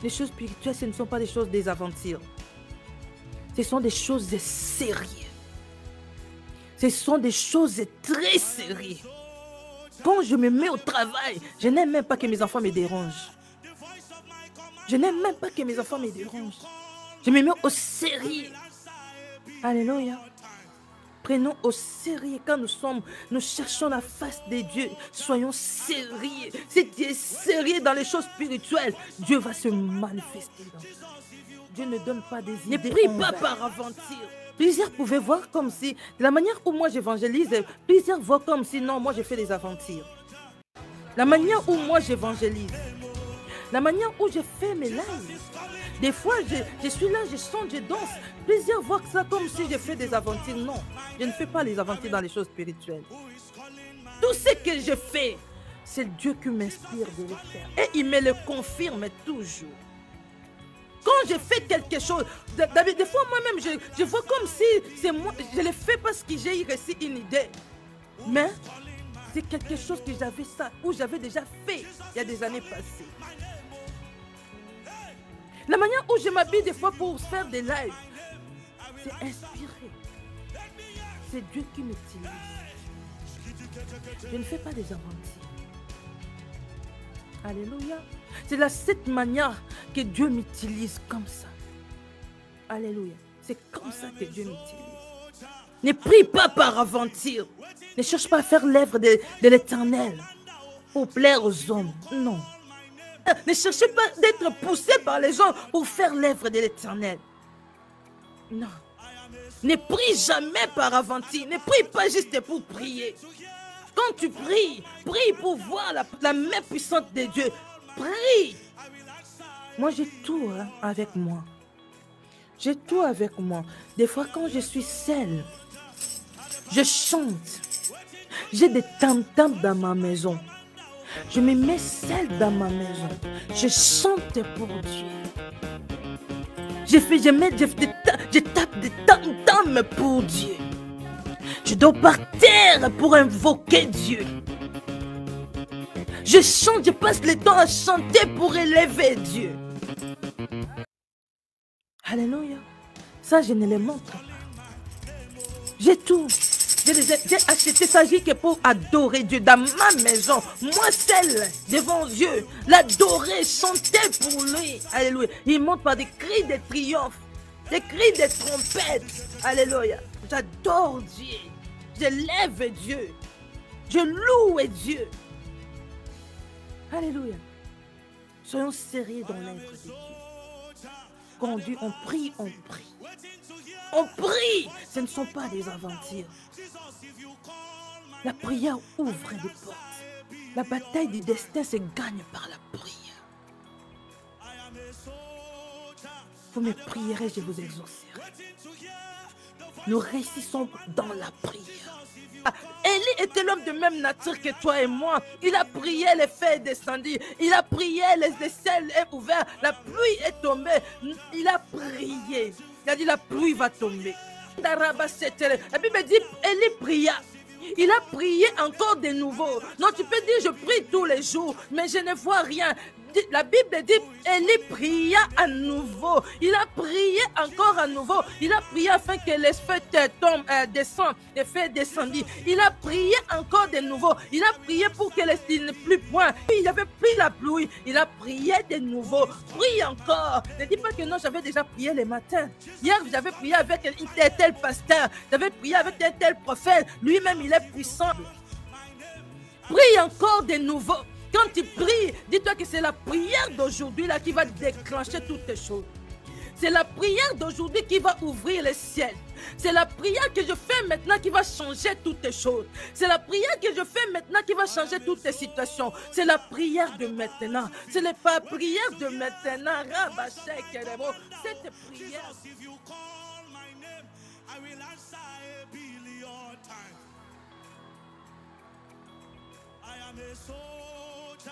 Les choses spirituelles, ce ne sont pas des choses des aventures. Ce sont des choses sérieuses. Ce sont des choses très sérieuses. Quand je me mets au travail, je n'aime même pas que mes enfants me dérangent. Je n'aime même pas que mes enfants me dérangent. Je me mets au sérieux. Alléluia. Prenons au sérieux quand nous cherchons la face de Dieu. Soyons sérieux. Si tu es sérieux dans les choses spirituelles, Dieu va se manifester dans toi. Dieu ne donne pas des idées. Ne prie pas par aventure. Plusieurs pouvaient voir comme si, de la manière où moi j'évangélise, plusieurs voient comme si, non, moi je fais des aventures. La manière où moi j'évangélise, la manière où je fais mes lives. Des fois, je suis là, je chante, je danse. Plusieurs voient ça comme si je fais des aventures. Non, je ne fais pas les aventures dans les choses spirituelles. Tout ce que je fais, c'est Dieu qui m'inspire de le faire. Et il me le confirme toujours. Quand je fais quelque chose, des fois moi-même, je vois comme si c'est moi, je le fais parce que j'ai reçu une idée. Mais c'est quelque chose que j'avais ça, ou j'avais déjà fait il y a des années passées. La manière où je m'habille des fois pour faire des lives, c'est inspiré. C'est Dieu qui m'utilise. Je ne fais pas des aventures. Alléluia. C'est de cette manière que Dieu m'utilise comme ça. Alléluia. C'est comme ça que Dieu m'utilise. Ne prie pas par aventure. Ne cherche pas à faire l'œuvre de l'Éternel pour plaire aux hommes. Non. Ne cherchez pas d'être poussé par les gens pour faire l'œuvre de l'Éternel. Non. Ne prie jamais par aventure. Ne prie pas juste pour prier. Quand tu pries, prie pour voir la main puissante de Dieu. Prie. Moi, j'ai tout avec moi. J'ai tout avec moi. Des fois, quand je suis seule, je chante. J'ai des tam-tams dans ma maison. Je me mets seule dans ma maison. Je chante pour Dieu. Je tape des tam-tams pour Dieu. Je dors par terre pour invoquer Dieu. Je chante, je passe le temps à chanter pour élever Dieu. Alléluia. Ça, je ne le montre pas. J'ai tout. J'ai acheté ça que pour adorer Dieu dans ma maison. Moi seule, devant Dieu. L'adorer, chanter pour lui. Alléluia. Il monte par des cris de triomphe. Des cris de trompette. Alléluia. J'adore Dieu. Je lève Dieu. Je loue Dieu. Alléluia. Soyons sérieux dans l'œuvre de Dieu. Quand Dieu, on prie, on prie. On prie. Ce ne sont pas des aventures. La prière ouvre des portes. La bataille du destin se gagne par la prière. Vous me prierez, je vous exaucerai. Nous réussissons dans la prière. Élie était l'homme de même nature que toi et moi. Il a prié, les feux descendus. Il a prié, les ciels est ouvert. La pluie est tombée. Il a prié. Il a dit la pluie va tomber. La Bible dit, Élie pria. Il a prié encore de nouveau. Non, tu peux dire, je prie tous les jours, mais je ne vois rien. La Bible dit, Élie pria à nouveau. Il a prié encore à nouveau. Il a prié afin que les feux descendent, les feux descendent. Il a prié encore de nouveau. Il a prié pour que il ne plût point. Il avait pris la pluie. Il a prié de nouveau. Prie encore. Ne dis pas que non, j'avais déjà prié le matin. Hier, j'avais prié avec un tel pasteur. J'avais prié avec un tel prophète. Lui-même, il est puissant. Prie encore de nouveau. Quand tu pries, dis-toi que c'est la prière d'aujourd'hui là qui va déclencher toutes les choses. C'est la prière d'aujourd'hui qui va ouvrir le ciel. C'est la prière que je fais maintenant qui va changer toutes les choses. C'est la prière que je fais maintenant qui va changer toutes les situations. C'est la prière de maintenant. Ce n'est pas la prière de maintenant. Cette prière. I am a soldier.